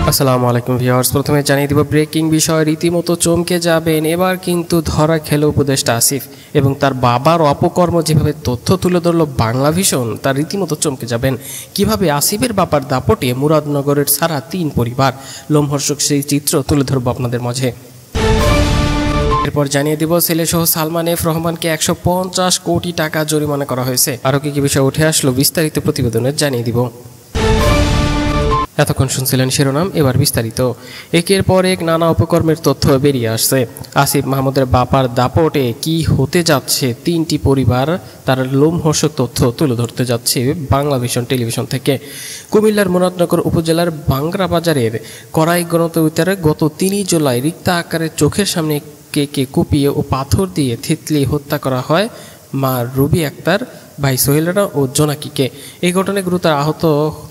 আসসালামু আলাইকুম ভিউয়ার্স, প্রথমে জানিয়ে দিব ব্রেকিং বিষয়। রীতিমতো চমকে যাবেন, এবার কিন্তু ধরা খেল উপদেষ্টা আসিফ এবং তার বাবার অপকর্ম যেভাবে তথ্য তুলে ধরল বাংলা ভিশন, তার রীতিমতো চমকে যাবেন। কিভাবে আসিফের বাবার দাপটে মুরাদনগরের সারা 3 পরিবার, লোমহর্ষক সেই চিত্র তুলে ধরবো আপনাদের মাঝে। এরপর জানিয়ে দিব ছেলেসহ সালমান এফ রহমানকে 150 কোটি টাকা জরিমানা করা হয়েছে। আরও কি বিষয় উঠে আসলো বিস্তারিত প্রতিবেদনে জানিয়ে দিব। এতক্ষণ শুনছিলেন শিরোনাম, এবার বিস্তারিত। একের পর এক নানা উপকর্মের তথ্য বেরিয়ে আসছে। আসিফ মাহমুদের বাবার দাপটে কি হতে যাচ্ছে 3টি পরিবার, তার লোমহর্ষক তথ্য তুলে ধরতে যাচ্ছে বাংলা ভিশন টেলিভিশন থেকে। কুমিল্লার মুরাদনগর উপজেলার বাংরা বাজারের কড়াই গণতবিতারে গত 3 জুলাই রিক্তা আকারে চোখের সামনে কে কুপিয়ে ও পাথর দিয়ে থিতলি হত্যা করা হয় মা রুবি আক্তার, ভাই সোহেল রানা ও জোনাকিকে। এই ঘটনায় গুরুতর আহত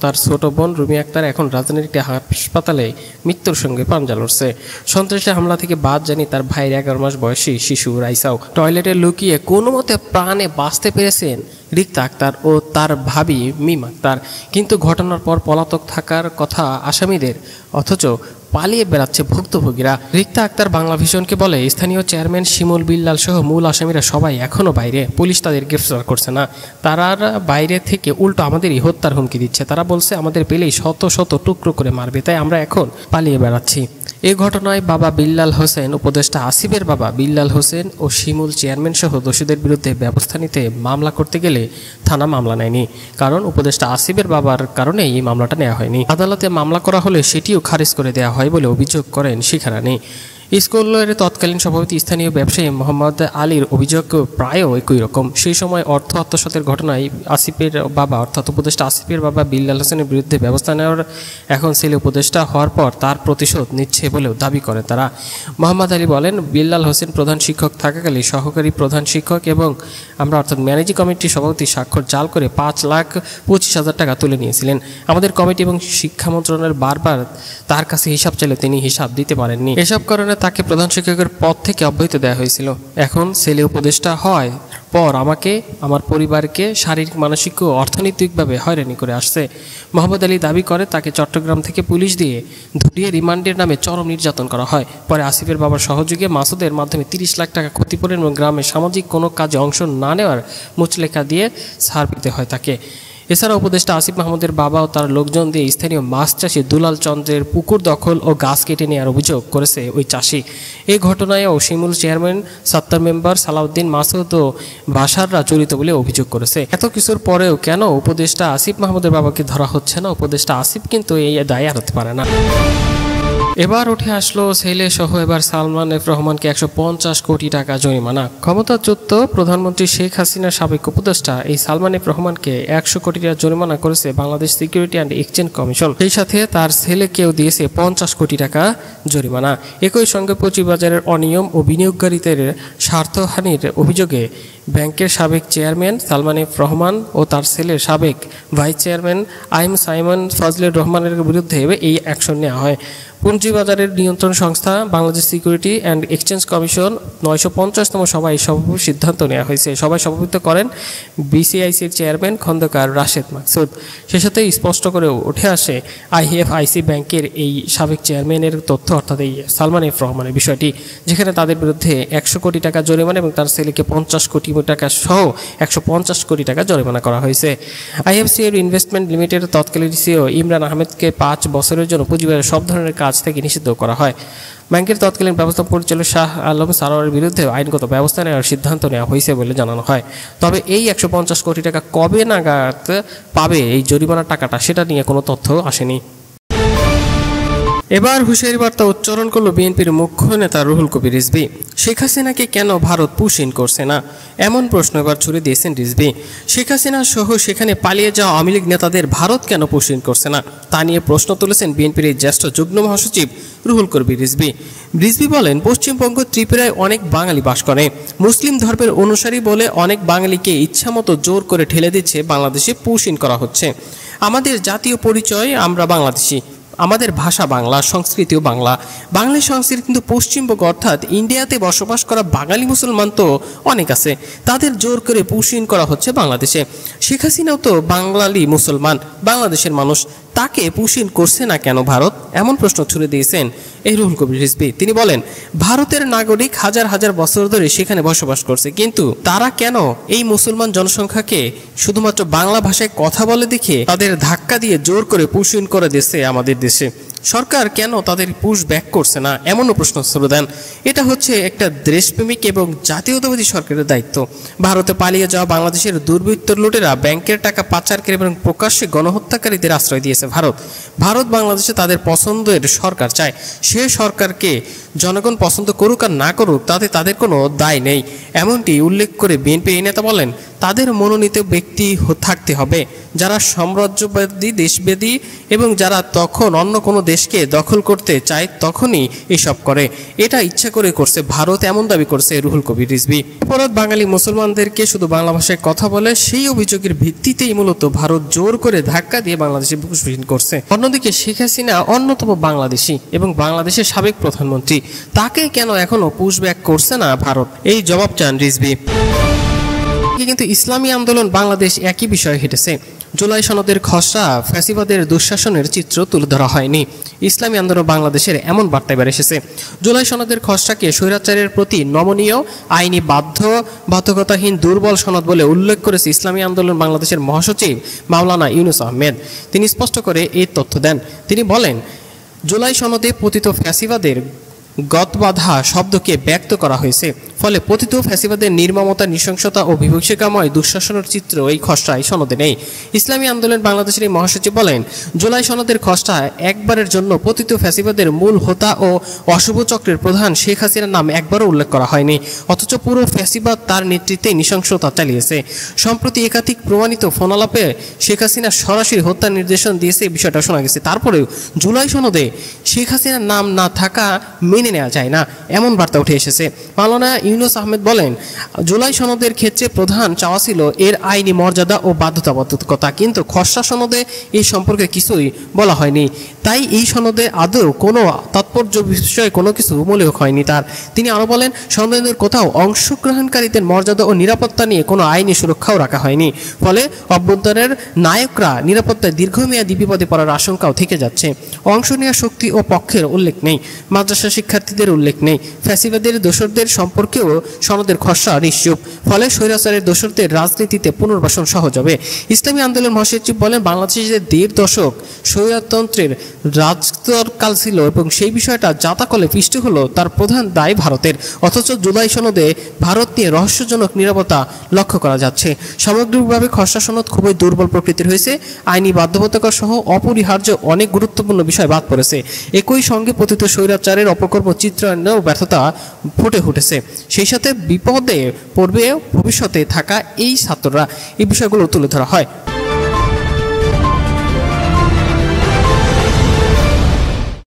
তার ছোট বোন রুমি আক্তার এখন রাজধানীর একটি হাসপাতালে মৃত্যুর সঙ্গে পাঞ্জা লড়ছে। সন্ত্রাসী হামলা থেকে বাদ জানি তার ভাইয়ের 11 মাস বয়সী শিশু রাইসাও। টয়লেটে লুকিয়ে কোনো মতে প্রাণে বাঁচতে পেরেছেন রিক্তা আক্তার ও তার ভাবি মিম আক্তার। কিন্তু ঘটনার পর পলাতক থাকার কথা আসামিদের, অথচ পালিয়ে বেড়াচ্ছে ভুক্তভোগীরা। রিক্তা আক্তার বাংলা ভিশনকে বলে, স্থানীয় চেয়ারম্যান শিমুল বিল্লাল সহ মূল আসামিরা সবাই এখনও বাইরে, পুলিশ তাদের গ্রেফতার করছে না। তারা বাইরে থেকে উল্টো আমাদেরই হত্যার হুমকি দিচ্ছে। তারা বলছে আমাদের পেলেই শত শত টুকরো করে মারবে, তাই আমরা এখন পালিয়ে বেড়াচ্ছি। এ ঘটনায় বাবা বিল্লাল হোসেন, উপদেষ্টা আসিফের বাবা বিল্লাল হোসেন ও শিমুল চেয়ারম্যান সহ দোষীদের বিরুদ্ধে ব্যবস্থা নিতে মামলা করতে গেলে থানা মামলা নেয়নি, কারণ উপদেষ্টা আসিফের বাবার কারণে এই মামলাটা নেওয়া হয়নি। আদালতে মামলা করা হলে সেটিও খারিজ করে দেওয়া হয় বলে অভিযোগ করেন শিখা রানী। স্কুলের তৎকালীন সভাপতি স্থানীয় ব্যবসায়ী মোহাম্মদ আলীর অভিযোগ প্রায় একই রকম। সেই সময় অর্থ আত্মসাতের ঘটনায় আসিফের বাবা অর্থাৎ উপদেষ্টা আসিফের বাবা বিল্লাল হোসেনের বিরুদ্ধে ব্যবস্থা নেওয়ার এখন ছেলে উপদেষ্টা হওয়ার পর তার প্রতিশোধ নিচ্ছে বলেও দাবি করে তারা। মোহাম্মদ আলী বলেন, বিল্লাল হোসেন প্রধান শিক্ষক থাকাকালে সহকারী প্রধান শিক্ষক এবং আমরা অর্থাৎ ম্যানেজিং কমিটির সভাপতি স্বাক্ষর জাল করে 5,25,000 টাকা তুলে নিয়েছিলেন। আমাদের কমিটি এবং শিক্ষা মন্ত্রণালয়ের বারবার তার কাছে হিসাব চাইলে তিনি হিসাব দিতে পারেননি। এসব কারণে তাকে প্রধান শিক্ষকের পদ থেকে অব্যাহতি দেওয়া হয়েছিল। এখন ছেলে উপদেষ্টা হয় পর আমাকে, আমার পরিবারকে শারীরিক, মানসিক ও অর্থনৈতিকভাবে হয়রানি করে আসছে। মোহাম্মদ আলী দাবি করে তাকে চট্টগ্রাম থেকে পুলিশ দিয়ে ধুটিয়ে রিমান্ডের নামে চরম নির্যাতন করা হয়। পরে আসিফের বাবার সহযোগে মাসুদের মাধ্যমে 30 লাখ টাকা ক্ষতিপূরণ এবং গ্রামের সামাজিক কোনো কাজে অংশ না নেওয়ার মুচলেখা দিয়ে ছাড় পেতে হয় তাকে। এছাড়া উপদেষ্টা আসিফ মাহমুদের বাবা ও তার লোকজন দিয়ে স্থানীয় মাছ চাষি দুলাল চন্দ্রের পুকুর দখল ও গাছ কেটে নেওয়ার অভিযোগ করেছে ওই চাষি। এই ঘটনায়ও শিমুল চেয়ারম্যান, সত্তার মেম্বার সালাউদ্দিন, মাসুদ ও বাসাররা জড়িত বলে অভিযোগ করেছে। এত কিছুর পরেও কেন উপদেষ্টা আসিফ মাহমুদের বাবাকে ধরা হচ্ছে না? উপদেষ্টা আসিফ কিন্তু এই দায় এড়াতে পারে না। এবার উঠে আসলো ছেলে সহ এবার সালমান এফ রহমানকে 150 কোটি টাকা জরিমানা। ক্ষমতাচ্যুত প্রধানমন্ত্রী শেখ হাসিনার সাবেক উপদেষ্টা এই সালমান এফ রহমানকে 100 কোটি টাকা জরিমানা করেছে Bangladesh security and exchange commission. সেই সাথে তার ছেলেকেও দিয়েছে 50 কোটি টাকা জরিমানা। একই সঙ্গে পুঁজিবাজারের অনিয়ম ও বিনিয়োগকারীদের স্বার্থহানির অভিযোগে ব্যাংকের সাবেক চেয়ারম্যান সালমান এফ রহমান ও তার ছেলের সাবেক ভাইস চেয়ারম্যান আইম সাইমন ফজলুর রহমানের বিরুদ্ধে এই অ্যাকশন নেওয়া হয়। পুঁজিবাজারের নিয়ন্ত্রণ সংস্থা Bangladesh security and exchange commission 950তম সভায় সভাপতির সিদ্ধান্ত নেওয়া হয়েছে। সভায় সভাপতিত্ব করেন বিসিআইসির চেয়ারম্যান খন্দকার রাশেদ মাকসুদ। সে সাথে স্পষ্ট করে উঠে আসে আইএফআইসি ব্যাংকের এই সাবেক চেয়ারম্যানের তথ্য, অর্থাৎ এই সালমান এফ রহমানের বিষয়টি, যেখানে তাদের বিরুদ্ধে 100 কোটি টাকা জরিমানা এবং তার ছেলেকে 50 কোটি টাকা সহ 150 কোটি টাকা জরিমানা করা হয়েছে। আইএফসি এর ইনভেস্টমেন্ট লিমিটেডের তৎকালীন সিইও ইমরান আহমেদকে 5 বছরের জন্য পুঁজিবাজারের সব ধরনের কাজ থেকে নিষিদ্ধ করা হয়। ব্যাংকের তৎকালীন ব্যবস্থাপনা পরিচালক শাহ আলম সারোয়ারের বিরুদ্ধে আইনগত ব্যবস্থা নেওয়ার সিদ্ধান্ত নেওয়া হয়েছে বলে জানানো হয়। তবে এই 150 কোটি টাকা কবে নাগাদ পাবে এই জরিমানার টাকাটা, সেটা নিয়ে কোনো তথ্য আসেনি। এবার হুঁশিয়ারি বার্তা উচ্চারণ করল বিএনপির মুখ্য নেতা রুহুল কবির রিজভী। শেখ হাসিনাকে কেন ভারত পুশিন করছে না, এমন প্রশ্ন এবার ছুড়ে দিয়েছেন রিজভী। শেখ হাসিনা সহ সেখানে পালিয়ে যাওয়া আওয়ামী লীগ নেতাদের ভারত কেন পুশিন করছে না, তা নিয়ে প্রশ্ন তুলেছেন বিএনপির এই জ্যেষ্ঠ যুগ্ম মহাসচিব রুহুল কবির রিজভী। রিজভী বলেন, পশ্চিমবঙ্গ ত্রিপুরায় অনেক বাঙালি বাস করে। মুসলিম ধর্মের অনুসারী বলে অনেক বাঙালিকে ইচ্ছামতো জোর করে ঠেলে দিচ্ছে বাংলাদেশে পুশিন করা হচ্ছে। আমাদের জাতীয় পরিচয়, আমরা বাংলাদেশি, আমাদের ভাষা বাংলা, সংস্কৃতিও বাংলা। বাঙালি সংস্কৃতি কিন্তু পশ্চিমবঙ্গ অর্থাৎ ইন্ডিয়াতে বসবাস করা বাঙালি মুসলমান তো অনেক আছে, তাদের জোর করে পুশিন করা হচ্ছে বাংলাদেশে। শেখ হাসিনাও তো বাঙালি মুসলমান, বাংলাদেশের মানুষ, তাকে পুষিন করছে না কেন ভারত, এমন প্রশ্ন ছুড়ে দিয়েছেন এই রুহুল কবির রিজভী। তিনি বলেন, ভারতের নাগরিক হাজার হাজার বছর ধরে সেখানে বসবাস করছে, কিন্তু তারা কেন এই মুসলমান জনসংখ্যাকে শুধুমাত্র বাংলা ভাষায় কথা বলে দেখে তাদের ধাক্কা দিয়ে জোর করে পুষিন করে দিচ্ছে আমাদের দেশে? সরকার কেন তাদের পুশ ব্যাক করছে না, এমনও প্রশ্ন ছুড়ে দেন। এটা হচ্ছে একটা দেশপ্রেমিক এবং জাতীয়তাবাদী সরকারের দায়িত্ব। ভারতে পালিয়ে যাওয়া বাংলাদেশের দুর্বৃত্ত লুটেরা ব্যাংকের টাকা পাচারকারী এবং প্রকাশ্যে গণহত্যাকারীদের আশ্রয় দিয়েছে ভারত বাংলাদেশে তাদের পছন্দের সরকার চায়। সে সরকারকে জনগণ পছন্দ করুক আর না করুক তাতে তাদের কোনো দায় নেই, এমনটি উল্লেখ করে বিএনপি এই নেতা বলেন, তাদের মনোনীত ব্যক্তি থাকতে হবে যারা সাম্রাজ্যবাদী, দেশবাদী এবং যারা তখন অন্য কোনো দেশকে দখল করতে চায় তখনই এসব করে। এটা ইচ্ছা করে করছে ভারত, এমন দাবি করছে রুহুল কবির রিজভী। ভারত বাঙালি মুসলমানদেরকে শুধু বাংলা ভাষায় কথা বলে সেই অভিযোগের ভিত্তিতেই মূলত ভারত জোর করে ধাক্কা দিয়ে বাংলাদেশে পুষবিহীন করছে। অন্যদিকে শেখ হাসিনা অন্যতম বাংলাদেশি এবং বাংলাদেশের সাবেক প্রধানমন্ত্রী, তাকে কেন এখনো পুশব্যাক করছে না ভারত, এই জবাব চান রিজভী। কিন্তু ইসলামী আন্দোলন বাংলাদেশ একই বিষয়ে হেঁটেছে। জুলাই সনদের খসড়া ফ্যাসিবাদের দুঃশাসনের চিত্র তুলে ধরা হয়নি। ইসলামী আন্দোলন বাংলাদেশের এমন বার্তা এবার এসেছে। জুলাই সনদের খসড়াকে স্বৈরাচারের প্রতি নমনীয়, আইনি বাধ্যকতাহীন, দুর্বল সনদ বলে উল্লেখ করেছে ইসলামী আন্দোলন বাংলাদেশের মহাসচিব মাওলানা ইউনুস আহমেদ। তিনি স্পষ্ট করে এই তথ্য দেন। তিনি বলেন, জুলাই সনদে পতিত ফ্যাসিবাদের গতবাধা শব্দকে ব্যক্ত করা হয়েছে, ফলে পতিত ফ্যাসিবাদের নির্মমতা, নৃশংসতা ও বিভীষিকাময় দুঃশাসনের চিত্র এই খসড়ায় সনদে নেই। ইসলামী আন্দোলন বাংলাদেশের এই মহাসচিব বলেন, জুলাই সনদের খসড়া একবারের জন্য পতিত ফ্যাসিবাদের মূল হোতা ও অশুভ চক্রের প্রধান শেখ হাসিনার নাম একবারও উল্লেখ করা হয়নি, অথচ পুরো ফ্যাসিবাদ তার নেতৃত্বে নৃশংসতা চালিয়েছে। সম্প্রতি একাধিক প্রমাণিত ফোনালাপে শেখ হাসিনা সরাসরি হত্যার নির্দেশন দিয়েছে, এই বিষয়টা শোনা গেছে। তারপরেও জুলাই সনদে শেখ হাসিনার নাম না থাকা মেনে নেওয়া যায় না, এমন বার্তা উঠে এসেছে। মাওলানা ইউনুস আহমেদ বলেন, জুলাই সনদের ক্ষেত্রে প্রধান চাওয়া ছিল এর আইনি মর্যাদা ও বাধ্যবাধকতা, কিন্তু খসড়া সনদে এই সম্পর্কে কিছুই বলা হয়নি। তাই এই সনদে আদৌ কোনো তাৎপর্য বিষয়ে কোনো কিছু উল্লেখ হয়নি তার। তিনি আরও বলেন, সনদের কোথাও অংশগ্রহণকারীদের মর্যাদা ও নিরাপত্তা নিয়ে কোনো আইনি সুরক্ষাও রাখা হয়নি, ফলে অভ্যন্তরের নায়করা নিরাপত্তায় দীর্ঘমেয়াদী বিপদে পড়ার আশঙ্কাও থেকে যাচ্ছে। অংশ নেওয়ার শক্তি ও পক্ষের উল্লেখ নেই, মাদ্রাসা শিক্ষার্থীদের উল্লেখ নেই, ফ্যাসিবাদের দোসরদের সম্পর্কেও সনদের খসড়া নিশ্চুপ, ফলে স্বৈরাচারের দোসরদের রাজনীতিতে পুনর্বাসন সহজ হবে। ইসলামী আন্দোলন মহাসচিব বলেন, বাংলাদেশে 1.5 দশক স্বৈরতন্ত্রের রাজকাল ছিল এবং সেই বিষয়টা জাতাকলে পিষ্ট হলো তার প্রধান দায় ভারতের, অথচ জুলাই সনদে ভারত নিয়ে রহস্যজনক নীরবতা লক্ষ্য করা যাচ্ছে। সামগ্রিকভাবে খসড়া সনদ খুবই দুর্বল প্রকৃতির হয়েছে, আইনি বাধ্যবাধকতা সহ অপরিহার্য অনেক গুরুত্বপূর্ণ বিষয় বাদ পড়েছে। একই সঙ্গে পতিত স্বৈরাচারের অপকর্ম চিত্রায়নেও ব্যর্থতা ফুটে উঠেছে। সেই সাথে বিপদে পড়বে ভবিষ্যতে থাকা এই ছাত্ররা, এই বিষয়গুলো তুলে ধরা হয়।